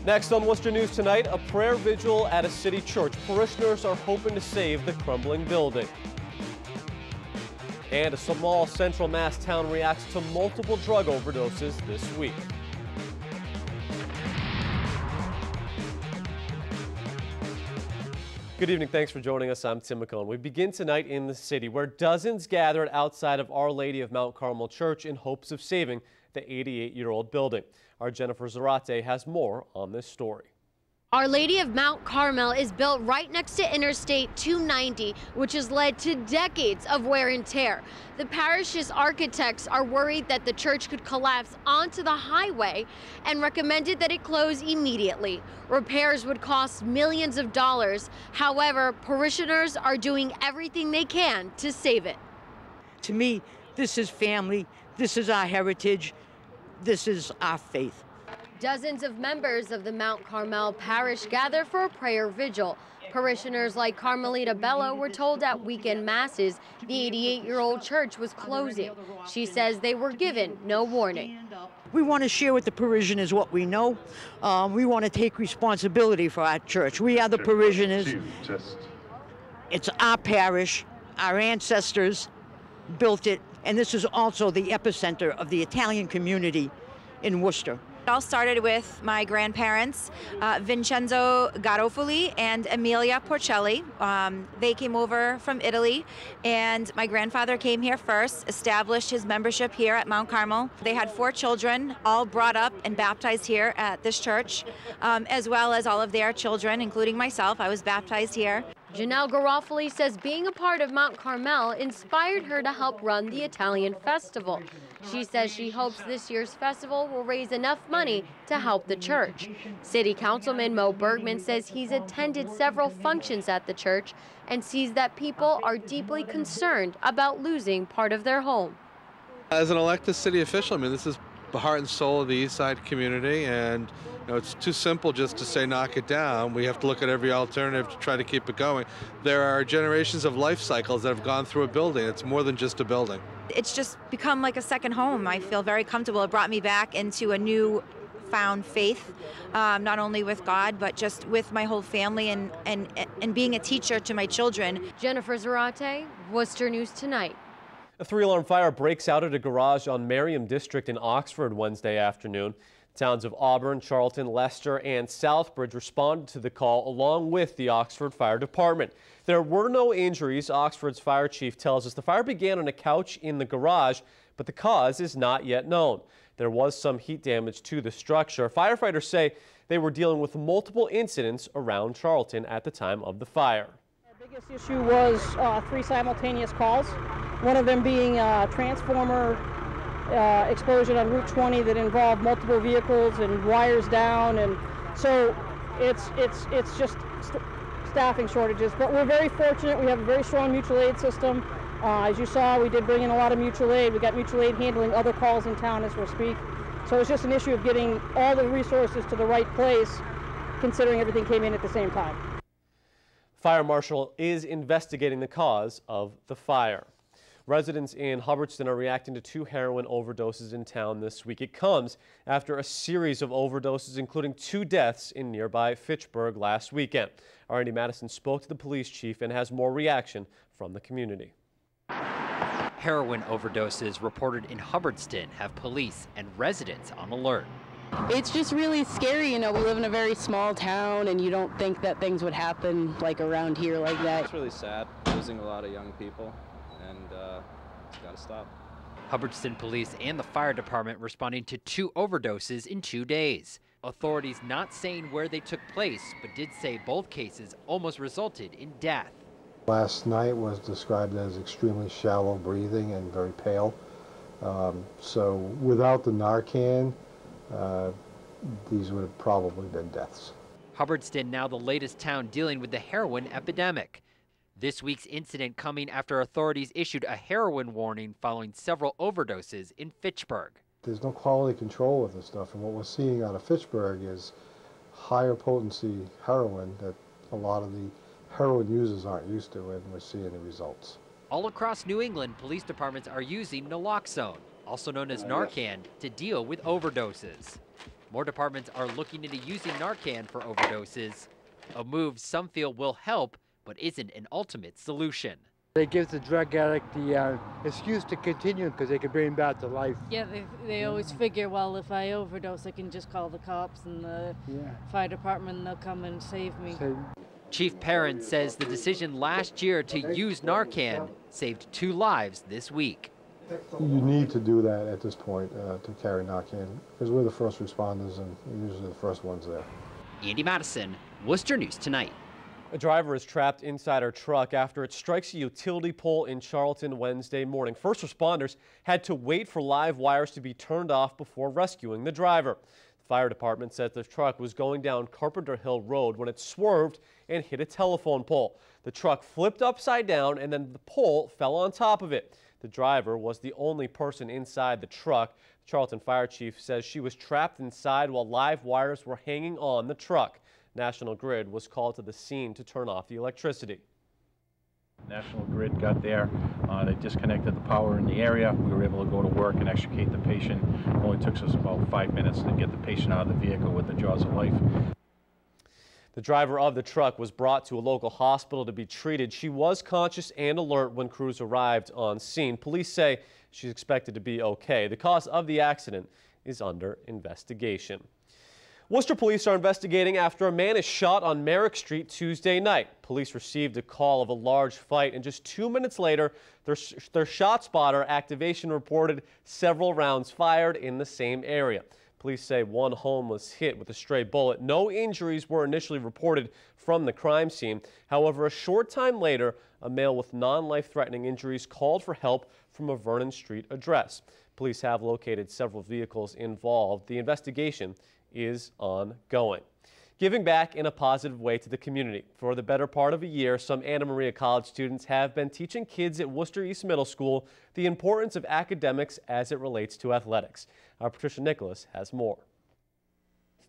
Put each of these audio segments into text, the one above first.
Next on Worcester News Tonight, a prayer vigil at a city church. Parishioners are hoping to save the crumbling building. And a small Central Mass town reacts to multiple drug overdoses this week. Good evening. Thanks for joining us. I'm Tim McCone. We begin tonight in the city where dozens gathered outside of Our Lady of Mount Carmel Church in hopes of saving the 88-year-old building. Our Jennifer Zarate has more on this story. Our Lady of Mount Carmel is built right next to Interstate 290, which has led to decades of wear and tear. The parish's architects are worried that the church could collapse onto the highway and recommended that it close immediately. Repairs would cost millions of dollars. However, parishioners are doing everything they can to save it. To me, this is family, this is our heritage, this is our faith. Dozens of members of the Mount Carmel parish gather for a prayer vigil. Parishioners like Carmelita Bello were told at weekend masses the 88-year-old church was closing. She says they were given no warning. We want to share with the parishioners what we know. We want to take responsibility for our church. We are the parishioners. It's our parish. Our ancestors built it, and this is also the epicenter of the Italian community in Worcester. It all started with my grandparents, Vincenzo Garofoli and Emilia Porcelli. They came over from Italy, and my grandfather came here first, established his membership here at Mount Carmel. They had 4 children, all brought up and baptized here at this church, as well as all of their children, including myself. I was baptized here. Janelle Garofoli says being a part of Mount Carmel inspired her to help run the Italian festival. She says she hopes this year's festival will raise enough money to help the church. City Councilman Mo Bergman says he's attended several functions at the church and sees that people are deeply concerned about losing part of their home. As an elected city official, I mean, this is the heart and soul of the East Side community, and it's too simple just to say knock it down. We have to look at every alternative to try to keep it going. There are generations of life cycles that have gone through a building. It's more than just a building. It's just become like a second home. I feel very comfortable. It brought me back into a new found faith, not only with God, but just with my whole family and being a teacher to my children. Jennifer Zarate, Worcester News Tonight. A 3-alarm fire breaks out at a garage on Merriam District in Oxford Wednesday afternoon. Towns of Auburn, Charlton, Leicester, and Southbridge responded to the call along with the Oxford Fire Department. There were no injuries. Oxford's fire chief tells us the fire began on a couch in the garage, but the cause is not yet known. There was some heat damage to the structure. Firefighters say they were dealing with multiple incidents around Charlton at the time of the fire. The biggest issue was 3 simultaneous calls, one of them being a transformer explosion on Route 20 that involved multiple vehicles and wires down, and so it's just staffing shortages. But we're very fortunate. We have a very strong mutual aid system. As you saw, we did bring in a lot of mutual aid. We got mutual aid handling other calls in town as we speak. So it's just an issue of getting all the resources to the right place, considering everything came in at the same time. Fire marshal is investigating the cause of the fire. Residents in Hubbardston are reacting to 2 heroin overdoses in town this week. It comes after a series of overdoses, including 2 deaths in nearby Fitchburg last weekend. Our Andy Madison spoke to the police chief and has more reaction from the community. Heroin overdoses reported in Hubbardston have police and residents on alert. It's just really scary, you know, we live in a very small town and you don't think that things would happen like around here like that. It's really sad, losing a lot of young people, and it's got to stop. Hubbardston police and the fire department responding to 2 overdoses in 2 days. Authorities not saying where they took place, but did say both cases almost resulted in death. Last night was described as extremely shallow breathing and very pale. So without the Narcan, these would have probably been deaths. Hubbardston now the latest town dealing with the heroin epidemic. This week's incident coming after authorities issued a heroin warning following several overdoses in Fitchburg. There's no quality control with this stuff, and what we're seeing out of Fitchburg is higher potency heroin that a lot of the heroin users aren't used to, and we're seeing the results. All across New England, police departments are using naloxone, also known as Narcan, to deal with overdoses. More departments are looking into using Narcan for overdoses, a move some feel will help, but isn't an ultimate solution. It gives the drug addict the excuse to continue because they can bring him back to life. Yeah, they always figure, well, if I overdose, I can just call the cops and the fire department and they'll come and save me. Chief Perrin says the decision last year to use Narcan saved 2 lives this week. You need to do that at this point to carry Narcan because we're the first responders and we're usually the first ones there. Andy Madison, Worcester News Tonight. A driver is trapped inside her truck after it strikes a utility pole in Charlton Wednesday morning. First responders had to wait for live wires to be turned off before rescuing the driver. The fire department says the truck was going down Carpenter Hill Road when it swerved and hit a telephone pole. The truck flipped upside down and then the pole fell on top of it. The driver was the only person inside the truck. The Charlton fire chief says she was trapped inside while live wires were hanging on the truck. National Grid was called to the scene to turn off the electricity. National Grid got there. They disconnected the power in the area. We were able to go to work and extricate the patient. It only took us about 5 minutes to get the patient out of the vehicle with the jaws of life. The driver of the truck was brought to a local hospital to be treated. She was conscious and alert when crews arrived on scene. Police say she's expected to be okay. The cause of the accident is under investigation. Worcester police are investigating after a man is shot on Merrick Street Tuesday night. Police received a call of a large fight, and just 2 minutes later, their Shotspotter activation reported several rounds fired in the same area. Police say one home was hit with a stray bullet. No injuries were initially reported from the crime scene. However, a short time later, a male with non-life-threatening injuries called for help from a Vernon Street address. Police have located several vehicles involved. The investigation is ongoing. Giving back in a positive way to the community. For the better part of a year, some Anna Maria College students have been teaching kids at Worcester East Middle School the importance of academics as it relates to athletics. Our Patricia Nicholas has more.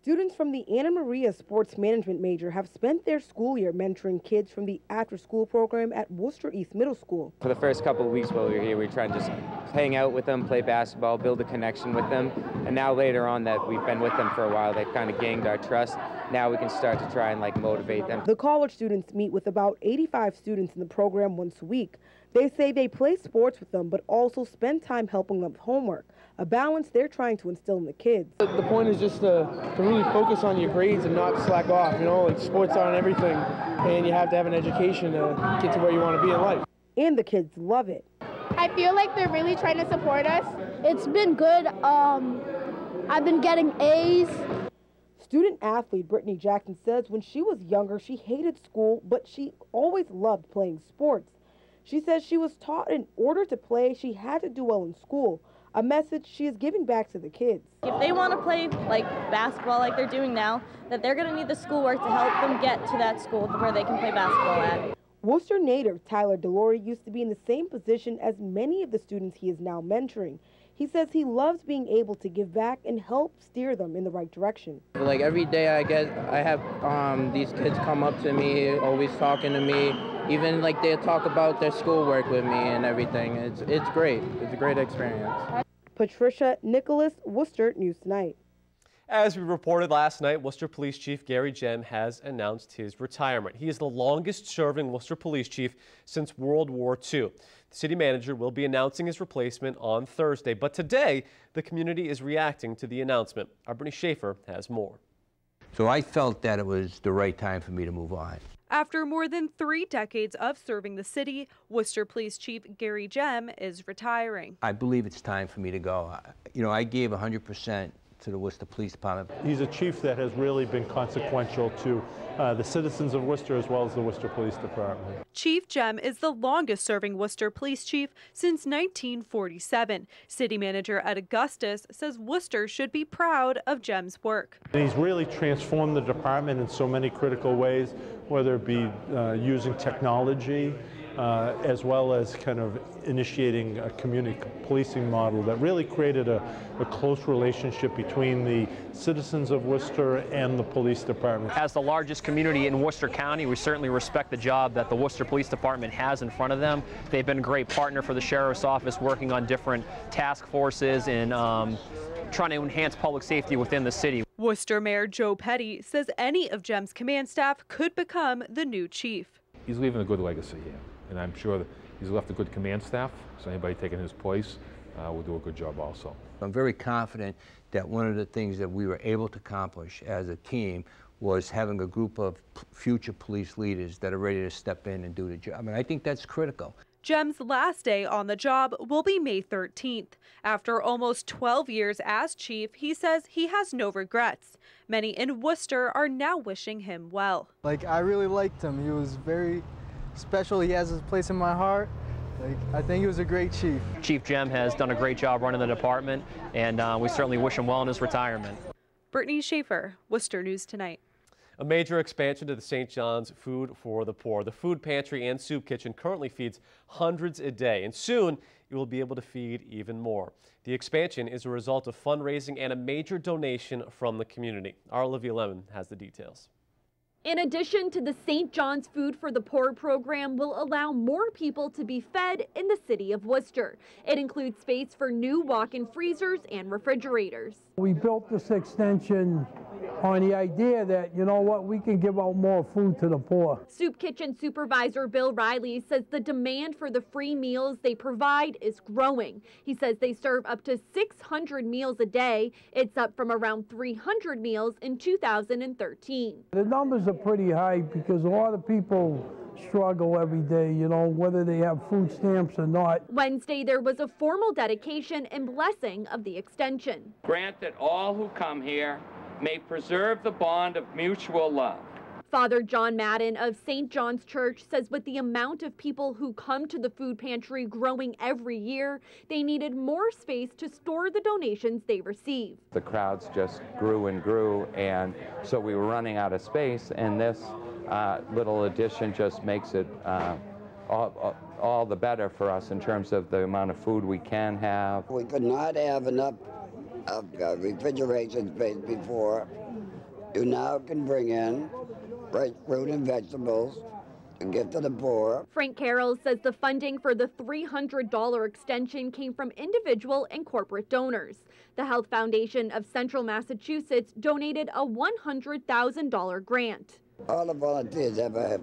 Students from the Anna Maria Sports Management major have spent their school year mentoring kids from the after-school program at Worcester East Middle School. For the first couple of weeks while we were here, we tried to just hang out with them, play basketball, build a connection with them. And now later on that we've been with them for a while, they've kind of gained our trust. Now we can start to try and motivate them. The college students meet with about 85 students in the program once a week. They say they play sports with them, but also spend time helping them with homework, a balance they're trying to instill in the kids. The point is just to really focus on your grades and not slack off. You know, sports aren't everything, and you have to have an education to get to where you want to be in life. And the kids love it. I feel like they're really trying to support us. It's been good. I've been getting A's. Student athlete Brittany Jackson says when she was younger, she hated school, but she always loved playing sports. She says she was taught in order to play, she had to do well in school, a message she is giving back to the kids. If they want to play basketball like they're doing now, that they're going to need the schoolwork to help them get to that school where they can play basketball at. Worcester native Tyler Delory used to be in the same position as many of the students he is now mentoring. He says he loves being able to give back and help steer them in the right direction. Every day I have these kids come up to me, always talking to me. Even they talk about their schoolwork with me and everything. It's great. It's a great experience. Patricia Nicholas, Worcester News Tonight. As we reported last night, Worcester Police Chief Gary Jem has announced his retirement. He is the longest-serving Worcester Police Chief since World War II. The city manager will be announcing his replacement on Thursday, but today the community is reacting to the announcement. Our Brittany Schaefer has more. So I felt that it was the right time for me to move on. After more than 3 decades of serving the city, Worcester Police Chief Gary Jem is retiring. I believe it's time for me to go. I gave 100% to the Worcester Police Department. He's a chief that has really been consequential to the citizens of Worcester as well as the Worcester Police Department. Chief Jem is the longest-serving Worcester Police Chief since 1947. City Manager Ed Augustus says Worcester should be proud of Jem's work. He's really transformed the department in so many critical ways, whether it be using technology, as well as kind of initiating a community policing model that really created a close relationship between the citizens of Worcester and the police department. As the largest community in Worcester County, we certainly respect the job that the Worcester Police Department has in front of them. They've been a great partner for the Sheriff's Office, working on different task forces and trying to enhance public safety within the city. Worcester Mayor Joe Petty says any of GEM's command staff could become the new chief. He's leaving a good legacy here, and I'm sure that he's left a good command staff, so anybody taking his place will do a good job also. I'm very confident that one of the things that we were able to accomplish as a team was having a group of future police leaders that are ready to step in and do the job. And I think that's critical. GEM's last day on the job will be May 13th. After almost 12 years as chief, he says he has no regrets. Many in Worcester are now wishing him well. I really liked him. He was very special. He has his place in my heart. I think he was a great chief. Chief Jem has done a great job running the department, and we certainly wish him well in his retirement. Brittany Schaefer, Worcester News Tonight. A major expansion to the St. John's Food for the Poor. The food pantry and soup kitchen currently feeds hundreds a day, and soon it will be able to feed even more. The expansion is a result of fundraising and a major donation from the community. Our Olivia Lemon has the details. In addition to the St. John's Food for the Poor program will allow more people to be fed in the city of Worcester. It includes space for new walk-in freezers and refrigerators. We built this extension on the idea that, you know what, we can give out more food to the poor. Soup Kitchen Supervisor Bill Riley says the demand for the free meals they provide is growing. He says they serve up to 600 meals a day. It's up from around 300 meals in 2013. The numbers are pretty high because a lot of people struggle every day, you know, whether they have food stamps or not. Wednesday, there was a formal dedication and blessing of the extension. Grant that all who come here may preserve the bond of mutual love. Father John Madden of St. John's Church says with the amount of people who come to the food pantry growing every year, they needed more space to store the donations they receive. The crowds just grew and grew, and so we were running out of space, and this little addition just makes it all the better for us in terms of the amount of food we can have. We could not have enough of refrigeration space before. You now can bring in fresh fruit and vegetables and get to the poor. Frank Carroll says the funding for the $300 extension came from individual and corporate donors. The Health Foundation of Central Massachusetts donated a $100,000 grant. All the volunteers have a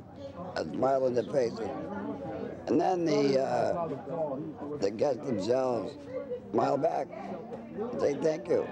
smile on their faces. And then the guests themselves smile back, say thank you.